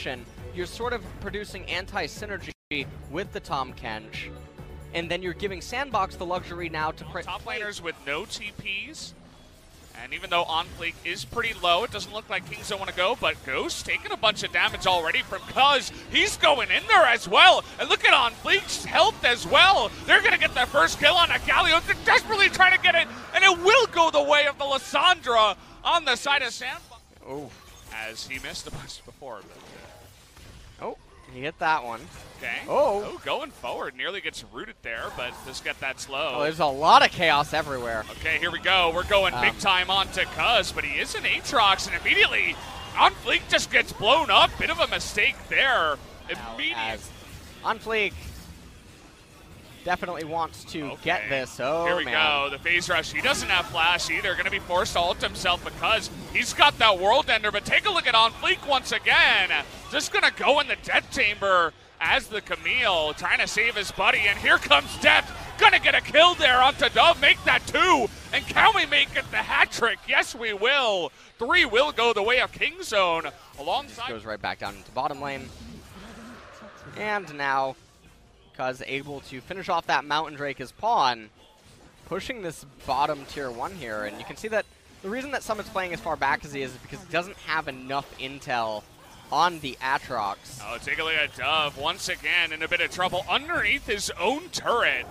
position, you're sort of producing anti-synergy with the Tahm Kench, and then you're giving Sandbox the luxury now to top laners with no TPs. And even though On Fleek is pretty low, it doesn't look like Kingzone want to go, but Ghost taking a bunch of damage already from Cuz. He's going in there as well. And look at On Fleek's health as well. They're going to get their first kill on a Galio. They're desperately trying to get it, and it will go the way of the Lissandra on the side of Sandbox. Oh. As he missed a bunch before. But, oh, he hit that one. Okay. Oh, going forward. Nearly gets rooted there, but just get that slow. Oh, there's a lot of chaos everywhere. Okay, here we go. We're going big time onto Cuz, but he is an Aatrox, and immediately On Fleek just gets blown up. Bit of a mistake there. Immediately. On Fleek definitely wants to get this. Oh, here we go. The phase rush. He doesn't have flash either. Going to be forced to ult himself because he's got that world ender. But take a look at On Fleek once again. Just going to go in the death chamber as the Camille, trying to save his buddy. And here comes Death. Going to get a kill there onto Dove. Make that 2. And can we make it the hat trick? Yes, we will. 3 will go the way of Kingzone. Alongside. Goes right back down into bottom lane. And now Cuz able to finish off that Mountain Drake as Pawn, pushing this bottom tier 1 here. And you can see that the reason that Summit's playing as far back as he is because he doesn't have enough intel on the Aatrox. Oh, take a look at Dove once again in a bit of trouble underneath his own turret.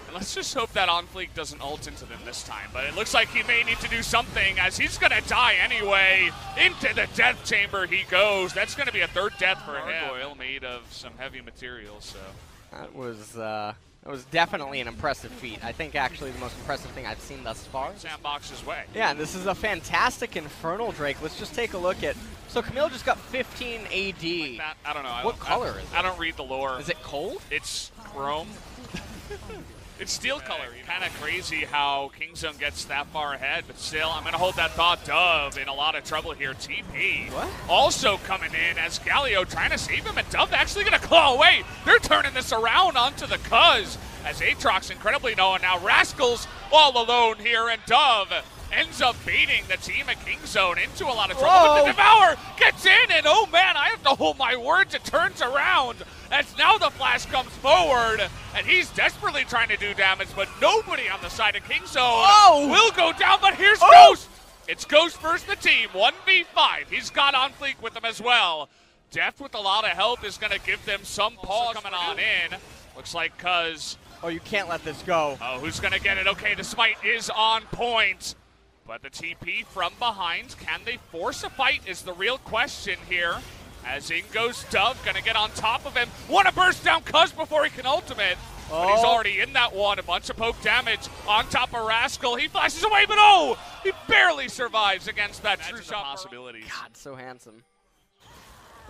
And let's just hope that On Fleek doesn't ult into them this time. But it looks like he may need to do something as he's going to die anyway. Into the death chamber he goes. That's going to be a 3rd death for him. Gargoyle made of some heavy material, so. That was definitely an impressive feat. I think actually the most impressive thing I've seen thus far. Sandbox's way. Yeah, and this is a fantastic Infernal Drake. Let's just take a look at. So Camille just got 15 AD. Like that, I don't know. What color is it? I don't read the lore. Is it cold? It's chrome. It's steel color. Kind of crazy how Kingzone gets that far ahead, but still, I'm going to hold that thought. Dove in a lot of trouble here. TP what? Also coming in as Galio trying to save him, and Dove actually going to claw away. They're turning this around onto the Cuz as Aatrox incredibly known. Now Rascal's all alone here, and Dove ends up beating the team at Kingzone into a lot of trouble. But the Devour gets in, and oh man, I have to hold my words. It turns around as now the Flash comes forward, and he's desperately trying to do damage, but nobody on the side of Kingzone will go down. But here's Ghost. It's Ghost versus the team, 1v5. He's got On Fleek with him as well. Death with a lot of help is going to give them some pause coming on in. Looks like Cuz. Oh, you can't let this go. Oh, who's going to get it? Okay, the smite is on point. But the TP from behind, can they force a fight is the real question here. As in goes Dove, gonna get on top of him. Wanna burst down Cuz before he can ultimate. But he's already in that one. A bunch of poke damage on top of Rascal. He flashes away, but oh! He barely survives against that true shot possibilities. God, so handsome.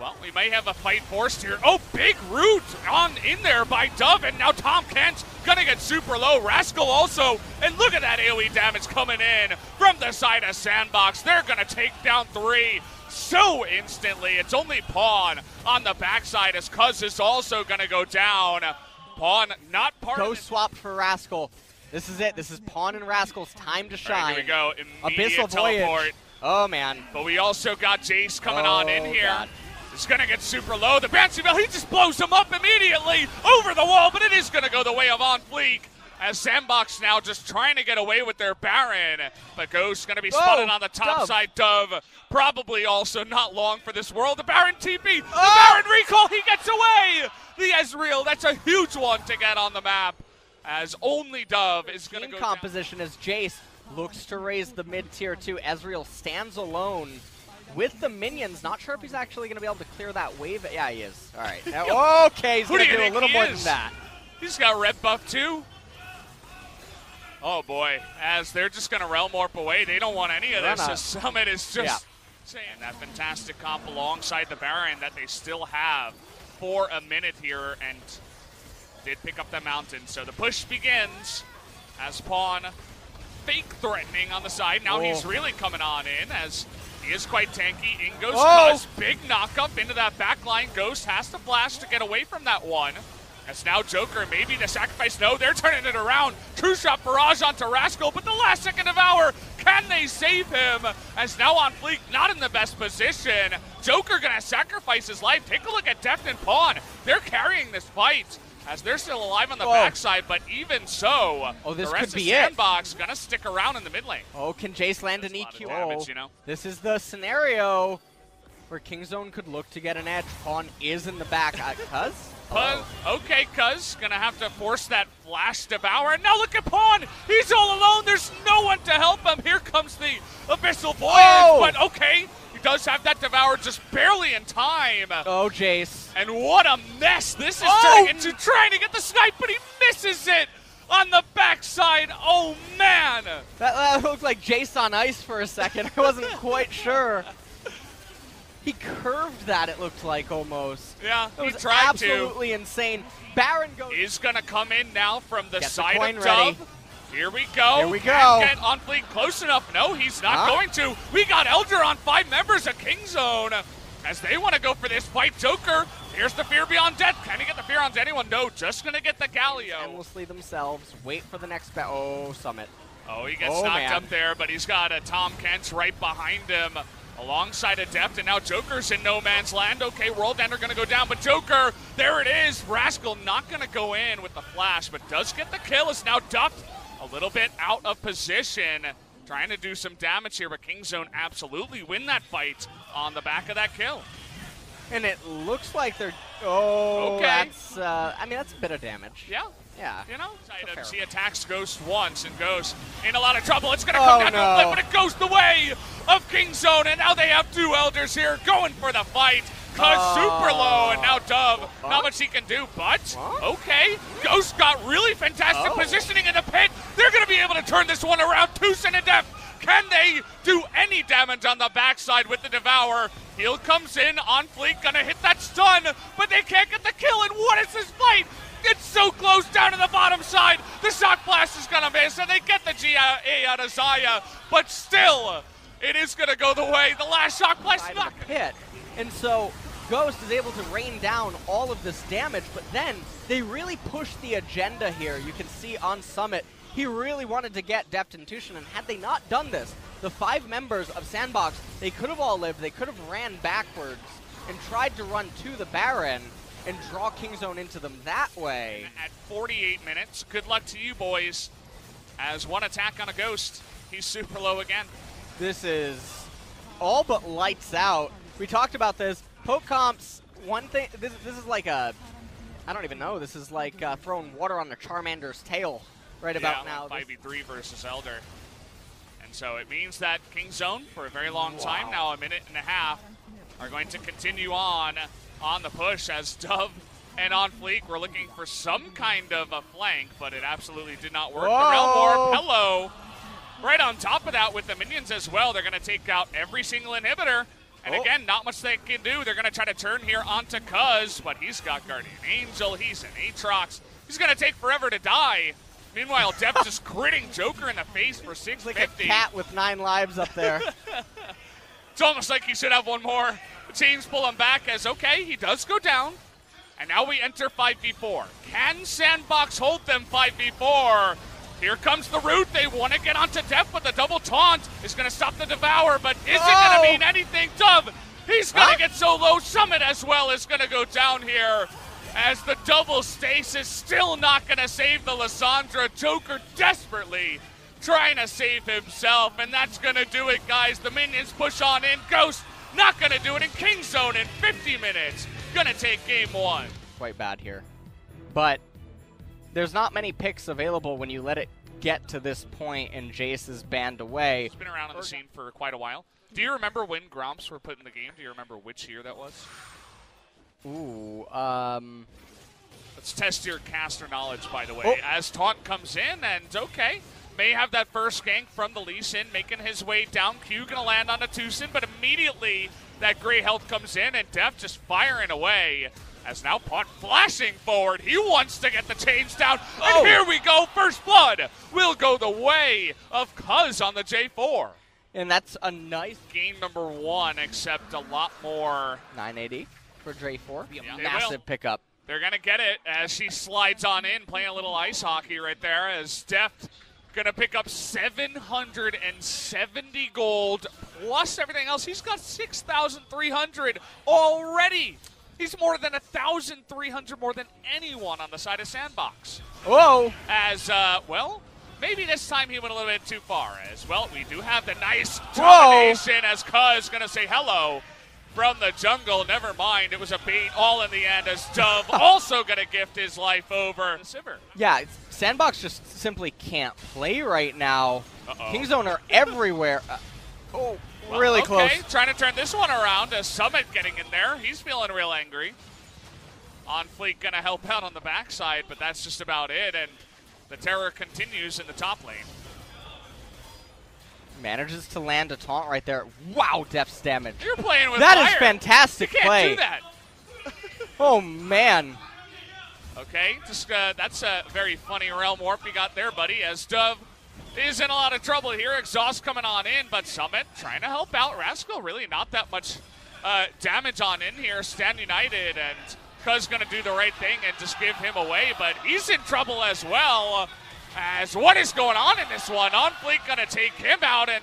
Well, we may have a fight forced here. Oh, big root on in there by Dove, and now Tahm Kench gonna get super low. Rascal also, and look at that AoE damage coming in from the side of Sandbox. They're gonna take down 3 so instantly. It's only Pawn on the backside as Cuz is also gonna go down. Pawn not part Ghost swap for Rascal. This is it. This is Pawn and Rascal's time to shine. Right, here we go. Immediate Abyssal teleport. Voyage. Oh, man. But we also got Jace coming on in here. God. It's going to get super low. The Bouncy Bell, he just blows him up immediately over the wall, but it is going to go the way of On Fleek as Sandbox now just trying to get away with their Baron. But Ghost going to be spotted on the top side. Dove probably also not long for this world. The Baron TP, the Baron recall, he gets away. The Ezreal, that's a huge one to get on the map as only Dove is going to go composition as Jace looks to raise the mid-tier 2. Ezreal stands alone with the minions. Not sure if he's actually going to be able to clear that wave. Yeah, he is. All right. Now, okay, he's going to do a little more than that. He's got red buff too. Oh boy, as they're just going to Realm Warp away. They don't want any of this. The Summit is just saying that fantastic comp alongside the Baron that they still have for a minute here, and did pick up the mountain. So the push begins as Pawn fake threatening on the side. Now he's really coming on in as he is quite tanky. In goes Cuz, big knock up into that back line. Ghost has to flash to get away from that one. As now Joker, maybe the sacrifice. No, they're turning it around. True shot barrage onto Rascal, but the last second Devour Can they save him? As now on Fleek, not in the best position. Joker gonna sacrifice his life. Take a look at Deft and Pawn. They're carrying this fight as they're still alive on the backside, but even so, this the rest could be of Sandbox gonna stick around in the mid lane. Can Jace land an EQ? Damage, you know? This is the scenario where Kingzone could look to get an edge. Pawn is in the back. Cuz? Okay, Cuz gonna have to force that flash devour. And now look at Pawn! He's all alone! There's no one to help him! Here comes the official voyage, but okay, he does have that devour just barely in time. Oh, Jace. And what a mess this is turning into, trying to get the snipe, but he misses it on the backside. Oh, man! That looked like Jace on ice for a second. I wasn't quite sure. He curved that, it looked like, almost. Yeah, it was he tried absolutely insane. Baron goes. Is going to come in now from the Get side the of ready. Dove. Here we go. Here we go. Can't get on Fleek close enough. No, he's not going to. We got Elder on 5 members of Kingzone as they want to go for this fight. Joker, here's the Fear Beyond Death. Can he get the Fear on anyone? No, just going to get the Galio. Endlessly themselves. Wait for the next Summit. Oh, he gets knocked up there, but he's got a Tom Kent right behind him. Alongside Adept, and now Joker's in no man's land. Okay, World Ender gonna go down, but Joker, there it is. Rascal not gonna go in with the flash, but does get the kill. Is now ducked a little bit out of position. Trying to do some damage here, but Kingzone absolutely win that fight on the back of that kill. And it looks like they're, okay. That's, I mean, that's a bit of damage. Yeah. Yeah. You know, items. He attacks Ghost once, and Ghost in a lot of trouble. It's going to come down to a flip, but it goes the way of Kingzone, and now they have 2 Elders here going for the fight. Cuz super low, and now Dove, not much he can do, but okay. Ghost got really fantastic positioning in the pit. They're going to be able to turn this one around. Tucson and Deft. Can they do any damage on the backside with the Devour? Heal comes in on Fleek, gonna hit that stun, but they can't get the kill, and what is this fight? It's so close down to the bottom side. The Shock Blast is going to miss, and they get the GA out of Zaya. But still, it is going to go the way. The last Shock Blast not hit. And so Ghost is able to rain down all of this damage, but then they really pushed the agenda here. You can see on Summit, he really wanted to get Deft and Tushin, and had they not done this, the 5 members of Sandbox, they could have all lived. They could have ran backwards and tried to run to the Baron and draw Kingzone into them that way. At 48 minutes, good luck to you boys. As one attack on a Ghost, he's super low again. This is all but lights out. We talked about this. Poke comps, one thing, this is like a, I don't even know, this is like throwing water on the Charmander's tail right about now. 5v3 versus Elder. And so it means that Kingzone, for a very long time now, 1.5 minutes, are going to continue on the push as Dove and on Fleek were looking for some kind of a flank, but it absolutely did not work. Morel Pello right on top of that with the minions as well. They're going to take out every single inhibitor. And again, not much they can do. They're going to try to turn here onto Cuz, but he's got Guardian Angel. He's an Aatrox. He's going to take forever to die. Meanwhile, Deft just critting Joker in the face for 650. Like a cat with 9 lives up there. It's almost like he should have one more. The teams pull him back as, okay, he does go down. And now we enter 5v4. Can Sandbox hold them 5v4? Here comes the root. They want to get onto Deft, but the double taunt is going to stop the Devour, but is it going to mean anything? Dove, he's going to get so low. Summit as well is going to go down here as the double stasis still not going to save the Lissandra. Joker desperately trying to save himself, and that's going to do it, guys. The minions push on in. Ghost not going to do it in Kingzone in 50 minutes. Going to take game 1. Quite bad here. But there's not many picks available when you let it get to this point and Jace is banned away. He's been around on the scene for quite a while. Do you remember when Gromps were put in the game? Do you remember which year that was? Ooh, Let's test your caster knowledge, by the way. As Taunt comes in, and okay, may have that first gank from the Lee Sin, making his way down. Q gonna land on the Tucson, but immediately that gray health comes in, and Deft just firing away. As now Pot flashing forward. He wants to get the change down. And here we go. First blood will go the way of Cuz on the J4. And that's a nice game number 1, except a lot more. 980 for J4. Yeah, massive pickup. They're going to get it as she slides on in, playing a little ice hockey right there as Deft Gonna pick up 770 gold plus everything else. He's got 6,300 already. He's more than 1,300 more than anyone on the side of Sandbox. Whoa! As, well, maybe this time he went a little bit too far. As, well, we do have the nice domination as Cuz gonna say hello from the jungle. Never mind, it was a bait all in the end as Dove also gonna gift his life over. Yeah, Sandbox just simply can't play right now. Kingzone are everywhere. Really close. Okay, trying to turn this one around as Summit getting in there. He's feeling real angry. On Fleek gonna help out on the backside, but that's just about it. And the terror continues in the top lane. Manages to land a taunt right there. Wow, Death's damage. You're playing with That fire. is fantastic you can't play. do that. Oh, man. Okay, just that's a very funny realm warp you got there, buddy, as Dove is in a lot of trouble here. Exhaust coming on in, but Summit trying to help out. Rascal really not that much damage on in here. Stand United, and Cuz going to do the right thing and just give him away, but he's in trouble as well. As what is going on in this one? On Fleek going to take him out, and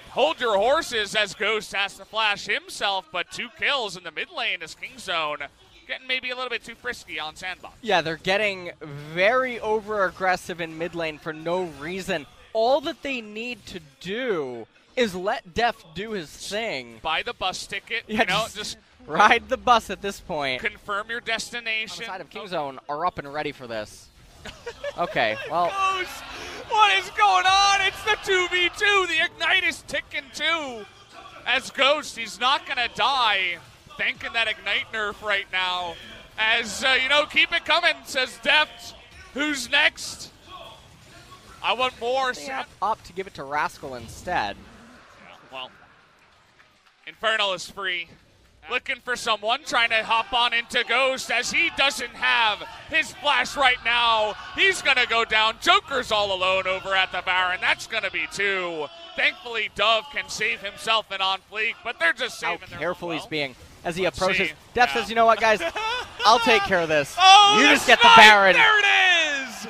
hold your horses as Ghost has to flash himself, but 2 kills in the mid lane as Kingzone getting maybe a little bit too frisky on Sandbox. Yeah, they're getting very over-aggressive in mid lane for no reason. All that they need to do is let Def do his thing. Buy the bus ticket, Yeah, you know, just ride the bus at this point. confirm your destination. On the side of Kingzone are up and ready for this. Okay, well. Ghost, what is going on? It's the 2v2. The Ignite is ticking too. As Ghost, he's not going to die. Thanking that Ignite nerf right now. As, you know, keep it coming, says Deft. Who's next? I want more. They opt to give it to Rascal instead. Yeah, well, Infernal is free. Looking for someone, trying to hop on into Ghost as he doesn't have his flash right now. He's going to go down. Joker's all alone over at the Baron. That's going to be 2. Thankfully, Dove can save himself and on Fleek, but they're just saving How their careful own he's well. being as he approaches. see. Def Yeah. says, you know what, guys? I'll take care of this. Oh, you the just get the snipe! Baron. There it is!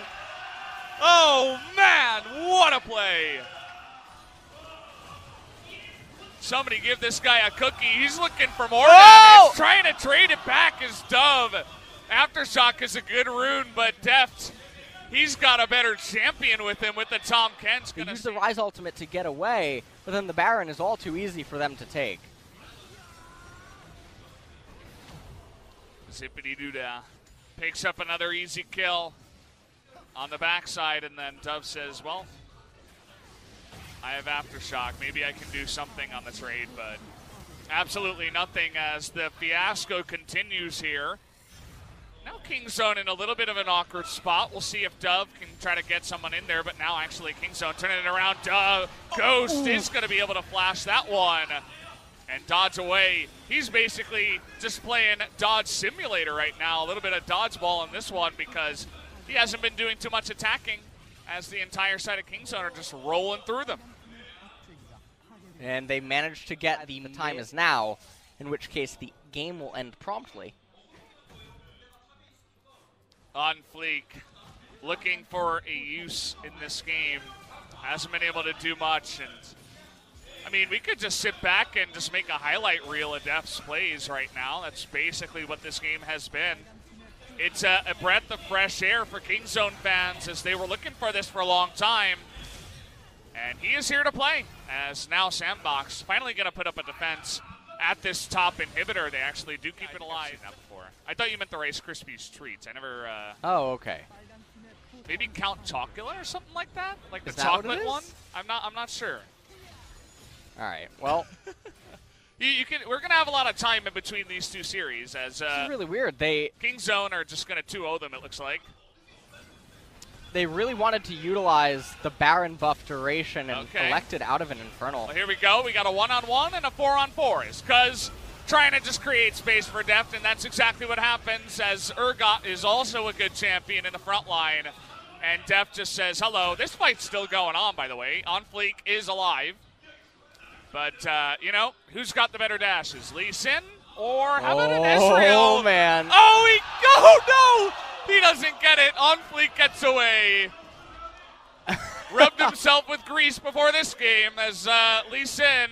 Oh, man, what a play. Somebody give this guy a cookie. He's looking for more damage. Trying to trade it back is Dove. Aftershock is a good rune, but Deft, he's got a better champion with him with the Tom Ken's They going use to the Rise ultimate to get away, but then the Baron is all too easy for them to take. Zippity-doo-dah. Picks up another easy kill on the backside, and then Dove says, well, I have Aftershock. Maybe I can do something on the trade, but absolutely nothing as the fiasco continues here. Now Kingzone in a little bit of an awkward spot. We'll see if Dove can try to get someone in there, but now actually Kingzone turning it around. Ghost is going to be able to flash that one and dodge away. He's basically just playing Dodge Simulator right now. A little bit of dodgeball in this one because he hasn't been doing too much attacking as the entire side of Kingzone are just rolling through them. And they managed to get the time is now, in which case the game will end promptly. On Fleek, looking for a use in this game. Hasn't been able to do much. And I mean, we could just sit back and just make a highlight reel of Def's plays right now. That's basically what this game has been. It's a breath of fresh air for Kingzone fans as they were looking for this for a long time. And he is here to play, as now Sandbox finally going to put up a defense at this top inhibitor. They actually do keep it alive. I've seen that before. I thought you meant the Rice Krispies treats. I never. Oh, okay. Maybe Count Chocula or something like that, like Is the that what it chocolate is? one. I'm not sure. All right. Well, You can. We're gonna have a lot of time in between these two series, as this is really weird. They Kingzone are just gonna 2-0 them. It looks like. they really wanted to utilize the Baron buff duration and Okay. elected out of an Infernal. Well, here we go. We got a 1-on-1 and a 4-on-4. Is Cuz trying to just create space for Deft, and that's exactly what happens. As Urgot is also a good champion in the front line, and Deft just says hello. This fight's still going on, by the way. On Fleek is alive. But, you know, who's got the better dashes? Lee Sin or how about an Ezreal? Oh, man. Oh, no! He doesn't get it. On Fleek gets away. rubbed himself with grease before this game as Lee Sin.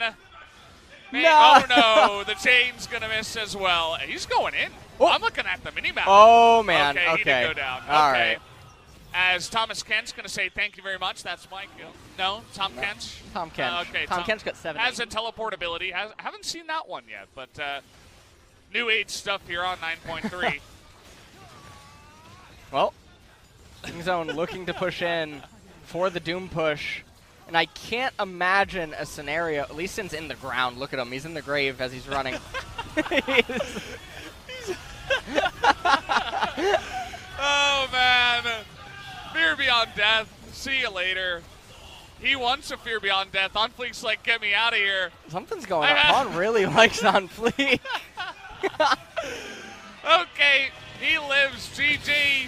No. Oh no, the chain's gonna miss as well. He's going in. Oh. I'm looking at the minimap. Oh man. Okay, he did go down. All okay. right. As Thomas Kent's going to say thank you very much. That's Mike. No, Tom Kent. Tom Kent. Okay, Tom Kent's got 7. Has a teleportability. Haven't seen that one yet, but new age stuff here on 9.3. Well, Kingzone looking to push in for the Doom push. And I can't imagine a scenario. Lee Sin's in the ground. Look at him. He's in the grave as he's running. Oh, man. Fear Beyond Death. See you later. He wants a Fear Beyond Death. On Fleek's like, get me out of here. Something's going on. Pawn really likes On Fleek. Okay, he lives. GG.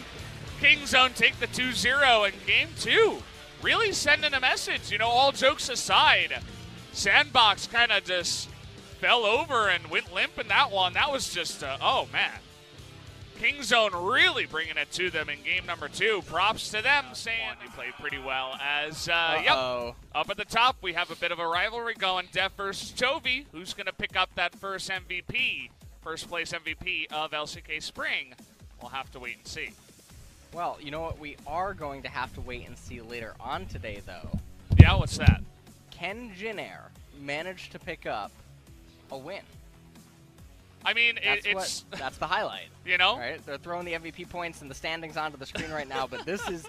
Kingzone take the 2-0 in game 2. Really sending a message, you know, all jokes aside. Sandbox kind of just fell over and went limp in that one. That was just, oh, man. Kingzone really bringing it to them in game number 2. Props to them, saying they played pretty well. As, yep, up at the top, we have a bit of a rivalry going. Def versus Chovy. Who's going to pick up that first MVP, first place MVP of LCK Spring? We'll have to wait and see. Well, you know what? We are going to have to wait and see later on today, though. Yeah, what's that? Can Jin Air manage to pick up a win? I mean, that's the highlight. You know? Right? They're throwing the MVP points and the standings onto the screen right now, but this is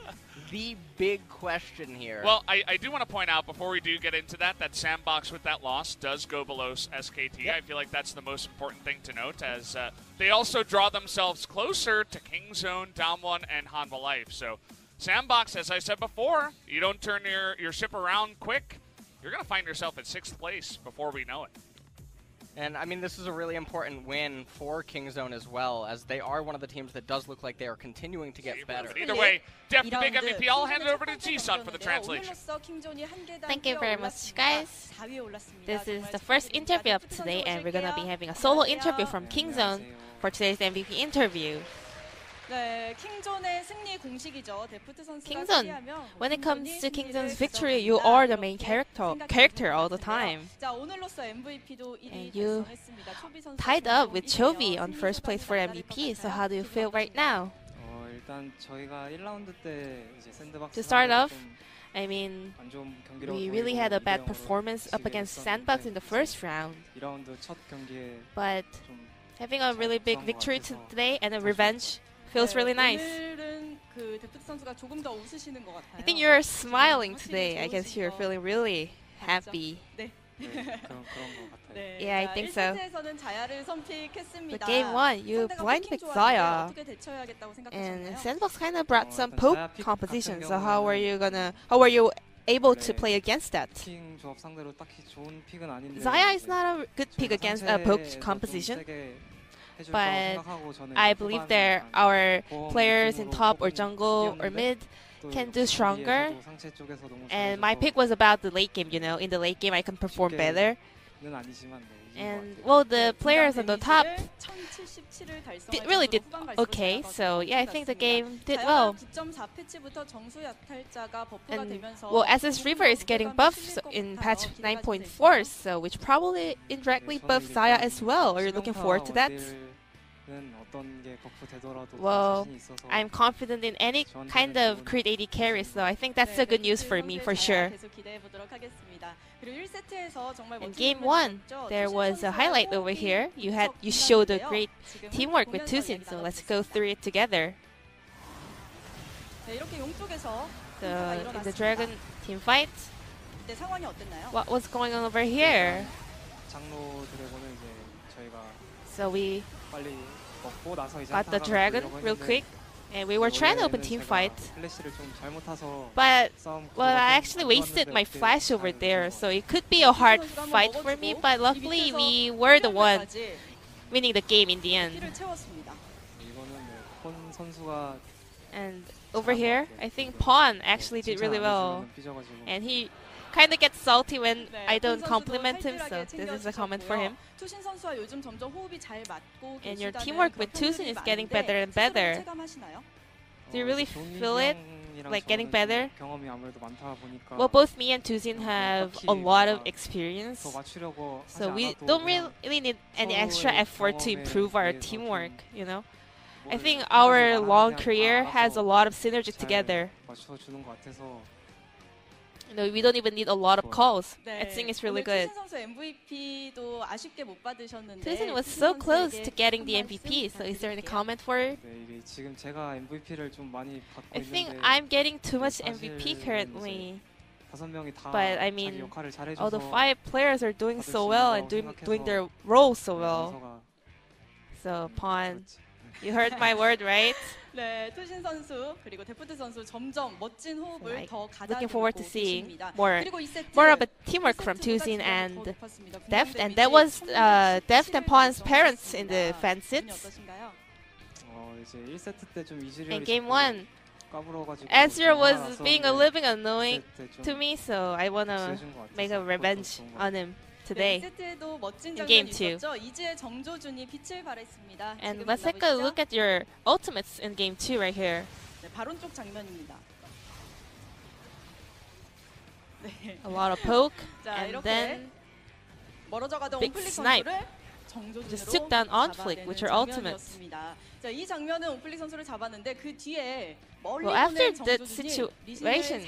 the big question here. Well, I do want to point out, before we do get into that Sandbox with that loss does go below SKT. Yep. I feel like that's the most important thing to note, as they also draw themselves closer to Kingzone, Damwon, and Hanwha Life. So Sandbox, as I said before, you don't turn your ship around quick, you're going to find yourself at 6th place before we know it. And, I mean, this is a really important win for Kingzone as well, as they are one of the teams that does look like they are continuing to get better. Either way, Def the big MVP. I'll hand it over to Ji-Sun for the translation. Thank you very much, guys. This is the first interview of today, and we're going to be having a solo interview from Kingzone for today's MVP interview. Kingzone, when it comes to Kingzone's victory, you are the main character all the time. And you tied up with Chovy on first place for MVP, so how do you feel right now? To start off, I mean, we really had a bad performance up against Sandbox in the first round. But having a really big victory today and a revenge feels really nice. I think you're smiling today. I guess you're feeling really happy. Yeah, I think so. But game 1, you blind-picked Xayah, and Sandbox kind of brought some poke competition. So how were you able to play against that? Xayah is not a good pick against a poke composition, but I believe our players in top or jungle or mid can do stronger. And my pick was about the late game, you know. In the late game, I can perform better. And, well, the players on the top really did okay. So, yeah, I think the game did well. And, well, SS River is getting buffed in patch 9.4, so which probably indirectly buffs Xayah as well. Are you looking forward to that? Well, I'm confident in any kind of crit AD carry, so I think that's the good news for me, for sure. In game 1, there was a highlight over here. You showed a great teamwork with Tusin, so let's go through it together. In the Dragon team fight, what was going on over here? So we got the Dragon real quick, and we were trying to open team fight, but well, I actually wasted my flash over there, so it could be a hard fight for me, but luckily we were the one winning the game in the end. And over here, I think Pawn actually did really well, and he kind of gets salty when I don't compliment him, so this is a comment for him. And your teamwork with Tusin is getting better and better. Do you really feel it like getting better. Well, both me and Tuzin have a lot of experience, so we don't really need any extra effort to improve our teamwork, you know. I think our long career has a lot of synergy together. You know, we don't even need a lot of calls. I think it's really good. Tuzin was so close to getting the MVP, so is there any comment for her? I think I'm getting too much MVP currently. But I mean, all the 5 players are doing so well and doing their role so well. So, Pawn, you heard my word, right? 네, 투신 선수 그리고 데프트 선수 점점 멋진 호흡을 더 looking forward to 가다듬고 seeing 계십니다. more of a teamwork from Tuzin and Deft, and that was Deft and Pawn's parents in the fan sits. In game 1, Ezreal was being a little bit annoying to me, so I wanna make a revenge on him today in game 2. And let's take a look at your ultimates in game 2 right here. A lot of poke, and then big snipe. Just took down Onflick with your ultimate. Well, after that situation,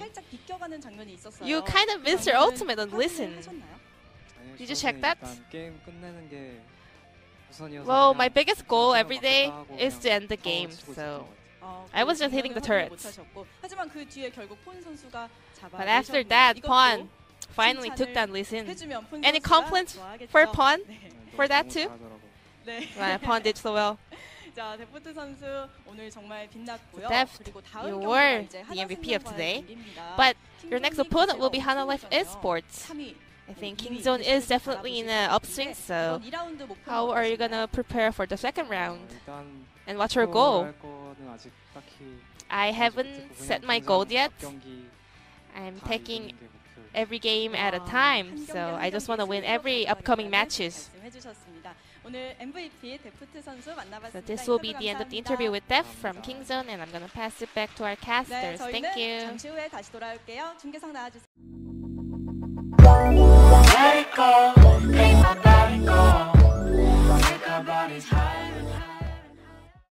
you kind of missed your ultimate and listened. Did you check that? Well, my biggest goal every day is to end the game, so I was just hitting the turrets. But after that, Pawn finally took down Lee Sin. Any complaints for Pawn for that too? Well, Pawn did so well. Deft, you were the MVP of today, but your next opponent will be Hana Life Esports. I think Kingzone is definitely in an upswing, so how are you gonna prepare for the second round? And what's your goal? I haven't set my goal yet. I'm taking every game at a time, so I just want to win every upcoming matches. So this will be the end of the interview with Def from Kingzone, and I'm gonna pass it back to our casters. Thank you. Let it go, ain't nobody go. Take our bodies high.